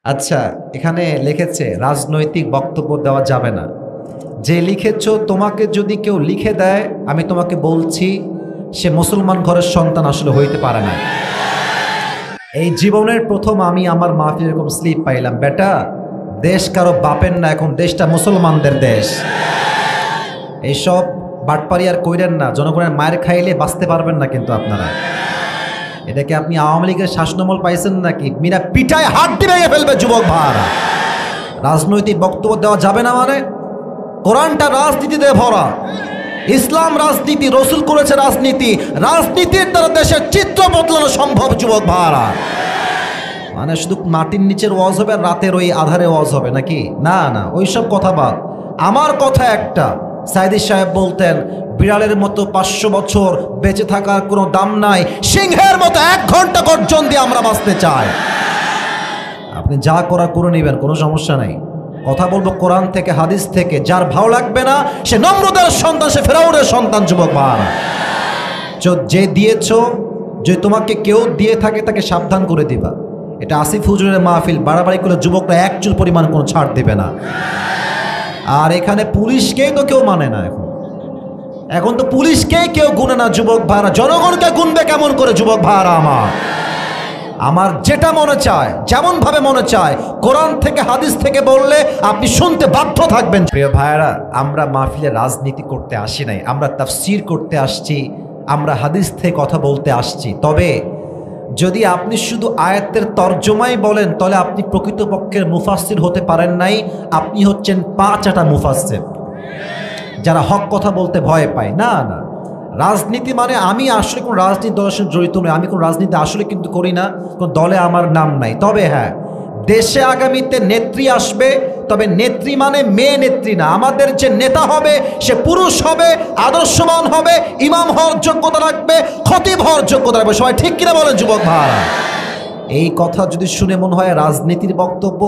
আচ্ছা, এখানে লিখেছে রাজনৈতিক বক্তব্য দেওয়া যাবে না। যে লিখেছ, তোমাকে যদি কেউ লিখে দেয়, আমি তোমাকে বলছি সে মুসলমান ঘরের সন্তান আসলে হইতে পারে না। এই জীবনের প্রথম আমি আমার মাহফিলে এরকম স্লিপ পাইলাম, বেটা দেশ কারো বাপের না, এখন দেশটা মুসলমানদের দেশ। এইসব বাটপারি আর কইরেন না, জনগণের মায়ের খাইলে বাঁচতে পারবেন না কিন্তু আপনারা। এটাকে আপনি আওয়ামী লীগের শাসনামল পাইছেন নাকি? মিনা পিঠায় হাত দিয়ে ফেলবে যুবক ভাইরা। রাজনৈতিক বক্তব্য দেওয়া যাবে না মানে? কোরআনটা রাজনীতিতে ভরা, ইসলাম রাজনীতি, রসুল করেছে রাজনীতি, রাজনীতির দ্বারা দেশের চিত্র বদলানো সম্ভব যুবক ভাইরা। মানে শুধু মাটির নিচের ওয়াজ হবে আর রাতের ওই আধারে ওয়াজ হবে নাকি? না না, ওইসব কথা বাদ। আমার কথা একটা, সাইদি সাহেব বলতেন বিড়ালের মতো 500 বছর বেঁচে থাকার কোনো দাম নাই, সিংহের মতো 1 ঘন্টা গর্জন দিয়ে আমরা বাঁচতে চাই। আপনি যা করার করে নেবেন, কোনো সমস্যা নাই। কথা বলবো কোরআন থেকে, হাদিস থেকে। যার ভালো লাগবে না সে নমরুদের সন্তান, সে ফেরাউনের সন্তান যুবক ভাইরা। যে দিয়েছ, যে তোমাকে কেউ দিয়ে থাকে তাকে সাবধান করে দিবা। এটা আসিফ হুজুরের মাহফিল, বাড়াবাড়ি করে যুবকরা 1 চুল পরিমাণ কোনো ছাড় দেবে না। আর এখানে পুলিশকেই তো কেউ মানে না। এখন তো পুলিশকেই কেউ গুনে না যুবক ভাইরা, জনগণকে গুনবে কেমন করে যুবক ভাইরা? আমার যেটা মনে চায়, যেমন ভাবে মনে চায়, কোরআন থেকে হাদিস থেকে বললে আপনি শুনতে বাধ্য থাকবেন। প্রিয় ভাইরা, আমরা মাহফিলে রাজনীতি করতে আসি নাই, আমরা তাফসীর করতে আসছি, আমরা হাদিস থেকে কথা বলতে আসছি। তবে যদি আপনি শুধু আয়াতের তর্জমাই বলেন, তাহলে আপনি প্রকৃতপক্ষের মুফাসসির হতে পারেন নাই। আপনি হচ্ছেন 5 মুফাসসির, যারা হক কথা বলতে ভয় পায়। না না, রাজনীতি মানে আমি আসলে কোনো রাজনীতি দলের সঙ্গে জড়িত নই, আমি কোনো রাজনীতি আসলে কিন্তু করি না, কোনো দলে আমার নাম নাই। তবে হ্যাঁ, দেশে আগামীতে নেত্রী আসবে, তবে নেত্রী মানে মেয়ে নেত্রী না। আমাদের যে নেতা হবে সে পুরুষ হবে, আদর্শবান হবে, ইমাম হওয়ার যোগ্যতা রাখবে, খতিব হওয়ার যোগ্যতা রাখবে। সবাই ঠিক কিনা বলেন যুবক ভাইরা? এই কথা যদি শুনে মনে হয় রাজনীতির বক্তব্য,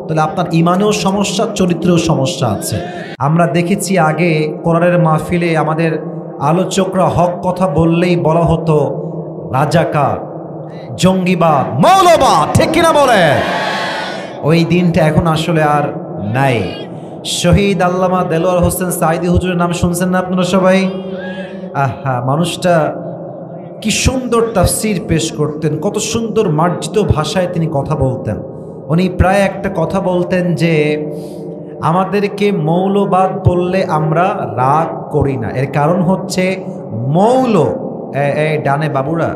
তাহলে আপনার ইমানেও সমস্যা, চরিত্রেও সমস্যা আছে। আমরা দেখেছি আগে কোরআনের মাহফিলে আমাদের আলোচকরা হক কথা বললেই বলা হতো রাজাকার, জঙ্গিবাদ, মৌলবাদ, ঠিক কিনা বলে? ওই দিনটা এখন আসলে আর নাই। শহীদ আল্লামা দেলোয়ার হোসেন সাঈদী হুজুরের নাম শুনছেন না আপনারা সবাই? আহা, মানুষটা কি সুন্দর তাফসীর পেশ করতেন, কত সুন্দর মার্জিত ভাষায় তিনি কথা বলতেন। উনি প্রায় একটা কথা বলতেন যে আমাদেরকে মৌলবাদ বললে আমরা রাগ করি না। এর কারণ হচ্ছে মৌল, এই ডানে বাবুরা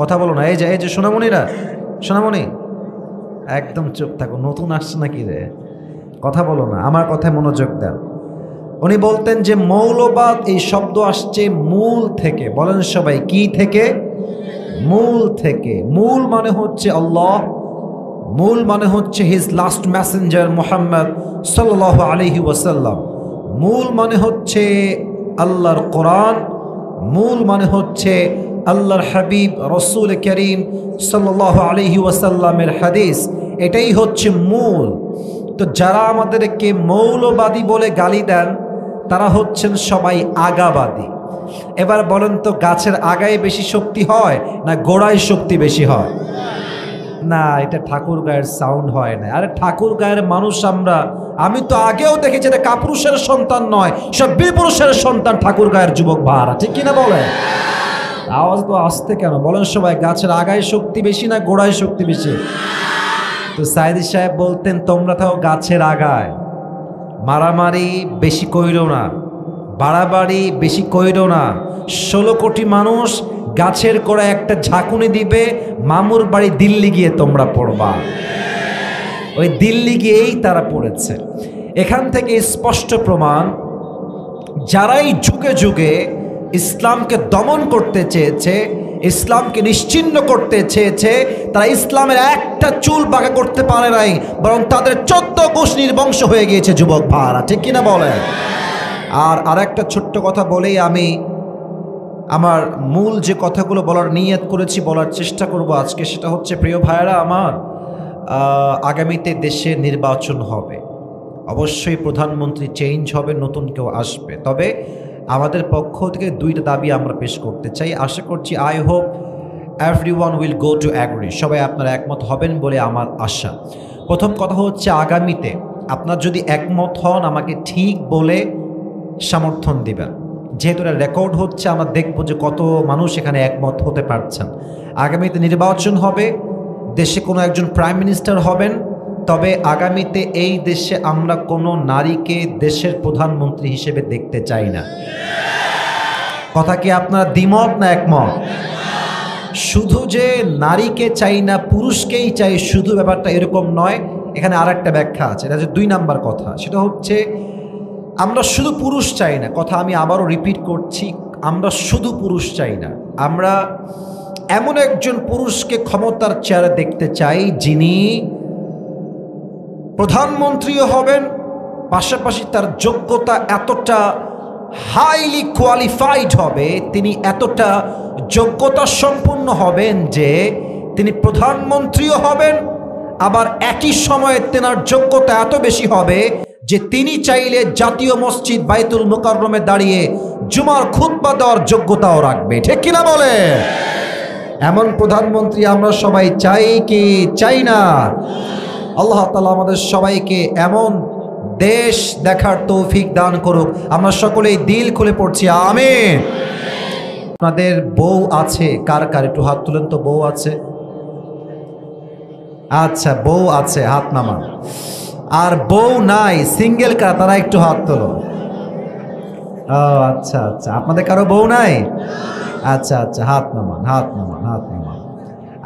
কথা বলো না, এই যে সোনামণিরা, সোনামণি একদম চুপ থাকো, নতুন আসছে নাকি রে, কথা বলো না, আমার কথায় মনোযোগ দেন। উনি বলতেন যে মৌলবাদ এই শব্দ আসছে মূল থেকে। বলেন সবাই, কি থেকে? মূল থেকে। মূল মানে হচ্ছে আল্লাহ, মূল মানে হচ্ছে হিজ লাস্ট মেসেঞ্জার মুহাম্মদ সাল্লাল্লাহু আলাইহি ওয়াসাল্লাম। মূল মানে হচ্ছে আল্লাহর কোরআন, মূল মানে হচ্ছে আল্লাহর হাবিব রসুল করিম সাল্লাল্লাহু আলাইহি ওয়াসাল্লামের হাদিস। এটাই হচ্ছে মূল। তো যারা আমাদেরকে মৌলবাদী বলে গালি দেন, তারা হচ্ছেন সবাই আগাবাদী। এবার বলেন তো, গাছের আগায় বেশি শক্তি হয় না গোড়ায় শক্তি বেশি হয়? না, এটা ঠাকুর গায়ের সাউন্ড হয় না। আরে ঠাকুর গায়ের মানুষ আমরা, আমি তো আগেও দেখেছি এটা কাপুরুষের সন্তান নয়, সব বীরপুরুষের সন্তান ঠাকুর গায়ের যুবক ভাইরা, ঠিক কিনা বলেন? আওয়াজ তো আসতে কেন? বলেন সবাই, গাছের আগায় শক্তি বেশি না গোড়ায় শক্তি বেশি? তো সাইদি সাহেব বলতেন তোমরা থাকো গাছের আগায়, মারামারি বেশি কইরো না, বাড়াবাড়ি বেশি কইরো না। 16 কোটি মানুষ গাছের গোড়ায় একটা ঝাঁকুনি দিবে, মামুর বাড়ি দিল্লি গিয়ে তোমরা পড়বা। ওই দিল্লি গিয়েই তারা পড়েছে। এখান থেকে স্পষ্ট প্রমাণ, যারাই যুগে যুগে ইসলামকে দমন করতে চেয়েছে, ইসলামকে নিশ্চিহ্ন করতে চেয়েছে, তারা ইসলামের একটা চুল বাঁকা করতে পারে নাই, বরং তাদের 14 কোষ নির্বংশ হয়ে গিয়েছে যুবক ভাইরা, ঠিক কিনা বলেন? আর একটা ছোট্ট কথা বলেই আমি আমার মূল যে কথাগুলো বলার নিয়ত করেছি, বলার চেষ্টা করব আজকে, সেটা হচ্ছে প্রিয় ভাইরা আমার, আগামীতে দেশে নির্বাচন হবে, অবশ্যই প্রধানমন্ত্রী চেঞ্জ হবে, নতুন কেউ আসবে। তবে আমাদের পক্ষ থেকে 2টা দাবি আমরা পেশ করতে চাই। আশা করছি, I hope everyone will go to agree, সবাই আপনারা একমত হবেন বলে আমার আশা। প্রথম কথা হচ্ছে আগামীতে আপনার যদি একমত হন আমাকে ঠিক বলে সমর্থন দিবেন। যেহেতু এটা রেকর্ড হচ্ছে আমরা দেখব যে কত মানুষ এখানে একমত হতে পারছেন। আগামীতে নির্বাচন হবে, দেশে কোনো একজন প্রাইম মিনিস্টার হবেন, তবে আগামীতে এই দেশে আমরা কোনো নারীকে দেশের প্রধানমন্ত্রী হিসেবে দেখতে চাই না। কথা কি আপনারা দ্বিমত না একমত? শুধু যে নারীকে চাই না পুরুষকেই চাই শুধু ব্যাপারটা এরকম নয়, এখানে আর একটা ব্যাখ্যা আছে। এটা যে 2 নাম্বার কথা, সেটা হচ্ছে আমরা শুধু পুরুষ চাই না। কথা আমি আবারও রিপিট করছি, আমরা শুধু পুরুষ চাই না, আমরা এমন একজন পুরুষকে ক্ষমতার চেয়ারে দেখতে চাই যিনি প্রধানমন্ত্রীও হবেন, পাশাপাশি তার যোগ্যতা এতটা হাইলি কোয়ালিফাইড হবে, তিনি এতটা যোগ্যতা সম্পন্ন হবেন যে তিনি প্রধানমন্ত্রীও হবেন, আবার একই সময়ে তেনার যোগ্যতা এত বেশি হবে যে তিনি চাইলে জাতীয় মসজিদ বাইতুল মুকাররমে দাঁড়িয়ে জুমার খুতবা দেওয়ার যোগ্যতাও রাখবে। ঠিক কিনা বলে? এমন প্রধানমন্ত্রী আমরা সবাই চাই কি চাই না? আল্লাহ তাআলা আমাদের সবাইকে এমন দেশ দেখার তৌফিক দান করুক। আমরা সকলেই দিল খুলে পড়ছি আমিন। আপনাদের বউ আছে কার কার? একটু হাত তুলেন তো। বউ আছে? আচ্ছা, বউ আছে, হাত নামান। আর বউ নাই, সিঙ্গেল কারা? তারা একটু হাত তোলো। ও আচ্ছা আচ্ছা, আপনাদের কারো বউ নাই? আচ্ছা আচ্ছা, হাত নামান, হাত নামান, হাত নামান।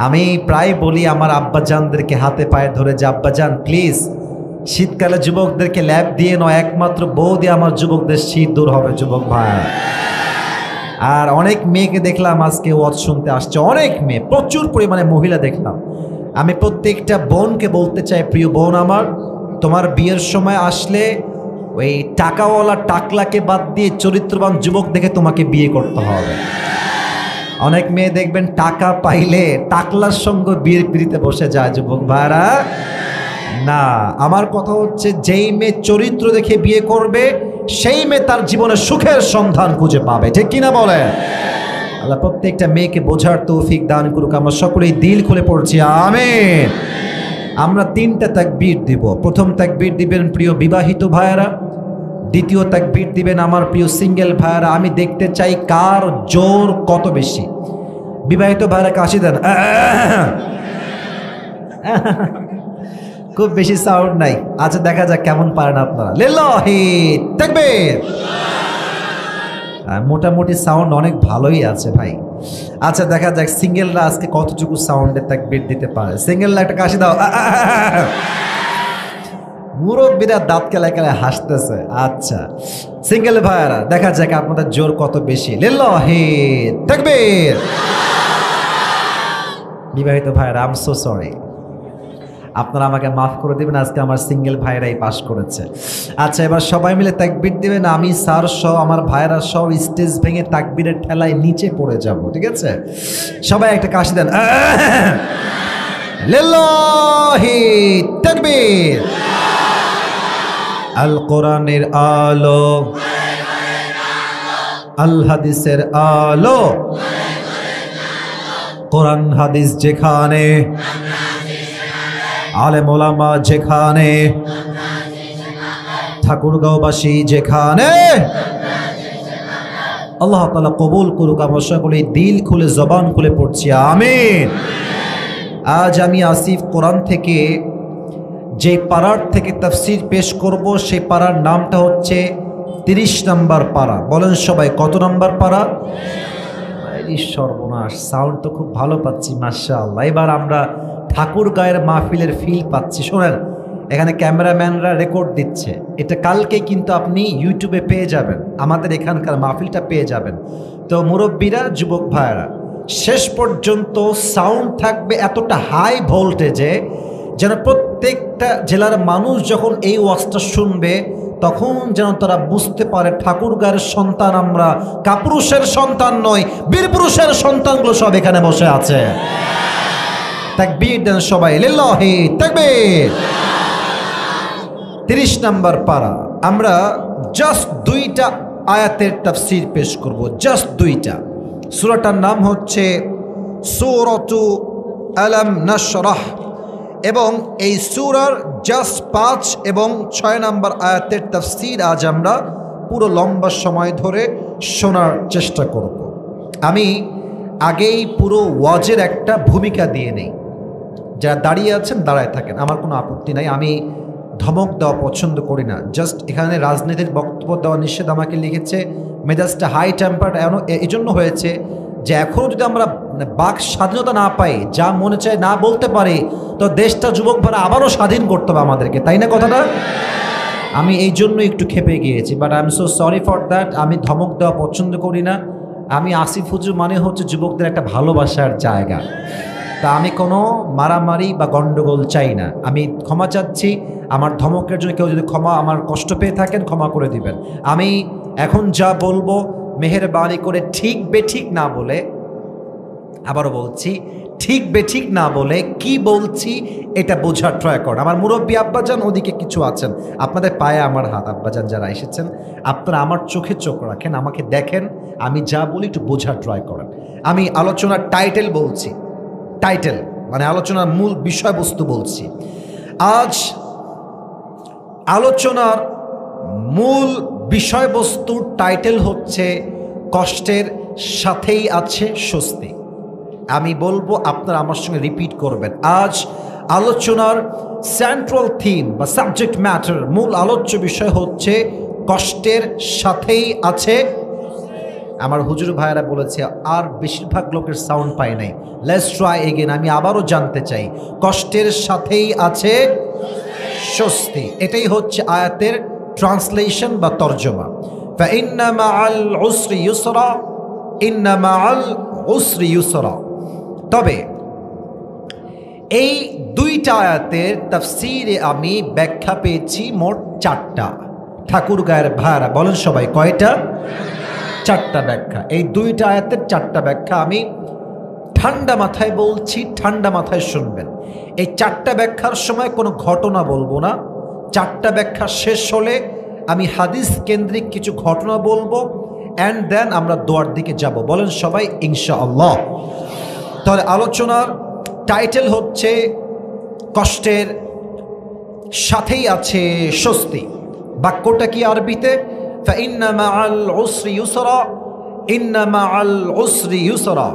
আমি প্রায় বলি আমার আব্বাজানদেরকে হাতে পায়ে ধরে যে আব্বাজান প্লিজ শীতকালে যুবকদেরকে ল্যাব দিয়ে নয়, একমাত্র বউ দিয়ে আমার যুবকদের শীত দূর হবে যুবক ভাই। আর অনেক মেয়েকে দেখলাম আজকে ওয়াজ শুনতে আসছে, অনেক মেয়ে, প্রচুর পরিমাণে মহিলা দেখলাম। আমি প্রত্যেকটা বোনকে বলতে চাই, প্রিয় বোন আমার, তোমার বিয়ের সময় আসলে ওই টাকাওয়ালা টাকলাকে বাদ দিয়ে চরিত্রবান যুবক দেখে তোমাকে বিয়ে করতে হবে। অনেক মেয়ে দেখবেন টাকা পাইলে টাকলার সঙ্গে বিয়ের পিড়িতে বসে যায় যুবক ভাইরা। না, আমার কথা হচ্ছে যেই মেয়ে চরিত্র দেখে বিয়ে করবে সেই মেয়ে তার জীবনে সুখের সন্ধান খুঁজে পাবে। ঠিক কিনা বলে? আল্লাহ প্রত্যেকটা মেয়েকে বোঝার তৌফিক দান করুক। আমরা সকলেই দিল খুলে পড়ছি আমিন। আমরা 3টা তাকবীর দিব। প্রথম তাকবীর দিবেন প্রিয় বিবাহিত ভাইয়েরা, দ্বিতীয় তাকবীর দিবেন আমার প্রিয় সিঙ্গেল ভাইয়েরা। আমি দেখতে চাই কার জোর কত বেশি। বিবাহিত ভাইয়েরা কাশি দেন। খুব বেশি সাউন্ড নাই। আচ্ছা, দেখা যাক কেমন পারেন আপনারা। লিল্লাহি তাকবীর। মোটামুটি সাউন্ড অনেক ভালোই আছে ভাই। আচ্ছা, দেখা যাক সিঙ্গেলরা আজকে কতটুকু সাউন্ডে তাকবীর দিতে পারে। সিঙ্গেলরা একটা কাশি দাও। মুরব্বীরা দাঁত কেলায় কেলায় হাসতেছে। আচ্ছা, সিঙ্গেল ভাইয়ারা দেখা যাক আপনাদের জোর কত বেশি। লিল্লাহি তাকবীর। বিবাহিত ভাইয়ারা আই এম সো সরি, আপনারা আমাকে মাফ করে দিবেন, আজকে আমার সিঙ্গেল ভাইরাই পাশ করেছে। আচ্ছা, এবার সবাই মিলে তাকবীর দিবেন। আমি স্যার সহ আমার ভাইরা সহ স্টেজ ভেঙে তাকবীরের ঠেলায় নিচে পড়ে যাব। ঠিক আছে? সবাই একটা কাশি দেন। লিল্লাহি তাকবীর। আল কোরআনের আলো, আল হাদিসের আলো, কোরআন হাদিস যেখানে, আলেম ওলামা যেখানে, ঠাকুরগাঁওবাসী যেখানে, আল্লাহ তাআলা কবুল করুক। আমরা সকলে দিল খুলে জবান খুলে পড়ছি আমিন। আজ আমি আসিফ কোরআন থেকে যে পারার থেকে তাফসীর পেশ করব সেই পারার নামটা হচ্ছে 30 নম্বর পারা। বলেন সবাই, কত নম্বর পারা? সর্বনাশ, সাউন্ড তো খুব ভালো পাচ্ছি মাশাআল্লাহ। এবার আমরা ঠাকুর গায়ের মাহফিলের ফিল পাচ্ছি। শোনেন, এখানে ক্যামেরাম্যানরা রেকর্ড দিচ্ছে, এটা কালকে কিন্তু আপনি ইউটিউবে পেয়ে যাবেন, আমাদের এখানকার মাহফিলটা পেয়ে যাবেন। তো মুরব্বীরা, যুবক ভাইয়েরা, শেষ পর্যন্ত সাউন্ড থাকবে এতটা হাই ভোল্টেজে যেন প্রত্যেকটা জেলার মানুষ যখন এই ওয়াজটা শুনবে তখন যেন তারা বুঝতে পারে ঠাকুর গায়ের সন্তান আমরা, কাপুরুষের সন্তান নয়, বীরপুরুষের সন্তানগুলো সব এখানে বসে আছে। তাকবীর দেন সবাই। লিল্লাহি তাকবীর। 30 নম্বর পারা। আমরা জাস্ট 2টা আয়াতের তাফসীর পেশ করব, জাস্ট 2টা। সূরাটার নাম হচ্ছে সূরাতু আলাম নাশরাহ। এবং এই সূরার জাস্ট ৫ এবং ৬ নম্বর আয়াতের তাফসীর আজ আমরা পুরো লম্বা সময় ধরে শোনার চেষ্টা করব। আমি আগেই পুরো ওয়াজের একটা ভূমিকা দিয়ে নেই। যারা দাঁড়িয়ে আছেন দাঁড়ায় থাকেন, আমার কোনো আপত্তি নাই। আমি ধমক দেওয়া পছন্দ করি না। জাস্ট এখানে রাজনীতির বক্তব্য দেওয়া নিষেধ আমাকে লিখেছে। মেজাজটা হাই টেম্পার্ড এই জন্য হয়েছে যে এখনও যদি আমরা বাক স্বাধীনতা না পাই, যা মনে চায় না বলতে পারি, তো দেশটা যুবক ভাড়া আবারও স্বাধীন করতে হবে আমাদেরকে, তাই না কথাটা? আমি এই জন্য একটু খেপে গিয়েছি, but I am so sorry for that. আমি ধমক দেওয়া পছন্দ করি না। আমি আসিফ হুজুর মানে হচ্ছে যুবকদের একটা ভালোবাসার জায়গা। তা আমি কোনো মারামারি বা গণ্ডগোল চাই না। আমি ক্ষমা চাচ্ছি। আমার ধমকের জন্য কেউ যদি আমার কষ্ট পেয়ে থাকেন ক্ষমা করে দিবেন। আমি এখন যা বলবো মেহেরবানি করে ঠিক বেঠিক না বলে, আবারও বলছি, ঠিক বেঠিক না বলে কি বলছি এটা বোঝার ট্রাই করেন। আমার মুরব্বী আব্বাজান ওদিকে কিছু আছেন, আপনাদের পায়ে আমার হাত। আব্বাজান যারা এসেছেন, আপনারা আমার চোখে চোখ রাখেন, আমাকে দেখেন, আমি যা বলি একটু বোঝার ট্রাই করেন। আমি আলোচনার টাইটেল বলছি, টাইটেল মানে আলোচনার মূল বিষয়বস্তু বলছি। আজ আলোচনার মূল বিষয়বস্তুর টাইটেল হচ্ছে কষ্টের সাথেই আছে স্বস্তি। আমি বলবো, আপনারা আমার সঙ্গে রিপিট করবেন। আজ আলোচনার সেন্ট্রাল থিম বা সাবজেক্ট ম্যাটার, মূল আলোচ্য বিষয় হচ্ছে কষ্টের সাথেই আছে। আমার হুজুর ভাইয়েরা বলেছে, আর বেশিরভাগ লোকের সাউন্ড পাই নাই। Let's try again. আমি আবারও জানতে চাই, কষ্টের সাথেই আছে স্বস্তি। এটাই হচ্ছে আয়াতের ট্রান্সলেশন বা তর্জমা। ফাইন্না মাআল উসরি ইউসরা, ইন্না মাআল উসরি ইউসরা। তবে এই দুইটা আয়াতের তাফসীরে আমি ব্যাখ্যা পেয়েছি মোট 4টা। ঠাকুরগাঁয়ের ভাইরা বলেন সবাই কয়টা? 4টা ব্যাখ্যা। এই দুইটা আয়াতের 4টা ব্যাখ্যা আমি ঠান্ডা মাথায় বলছি, ঠান্ডা মাথায় শুনবেন। এই 4টা ব্যাখ্যার সময় কোনো ঘটনা বলবো না। 4টা ব্যাখ্যা শেষ হলে আমি হাদিস কেন্দ্রিক কিছু ঘটনা বলবো, অ্যান্ড দেন আমরা দোয়ার দিকে যাব। বলেন সবাই ইনশাআল্লাহ। তাহলে আলোচনার টাইটেল হচ্ছে কষ্টের সাথেই আছে স্বস্তি। বাক্যটা কি আরবিতে? ফাইন্না মাআল উসরি ইউসরা, ইন্না মাআল উসরি ইউসরা।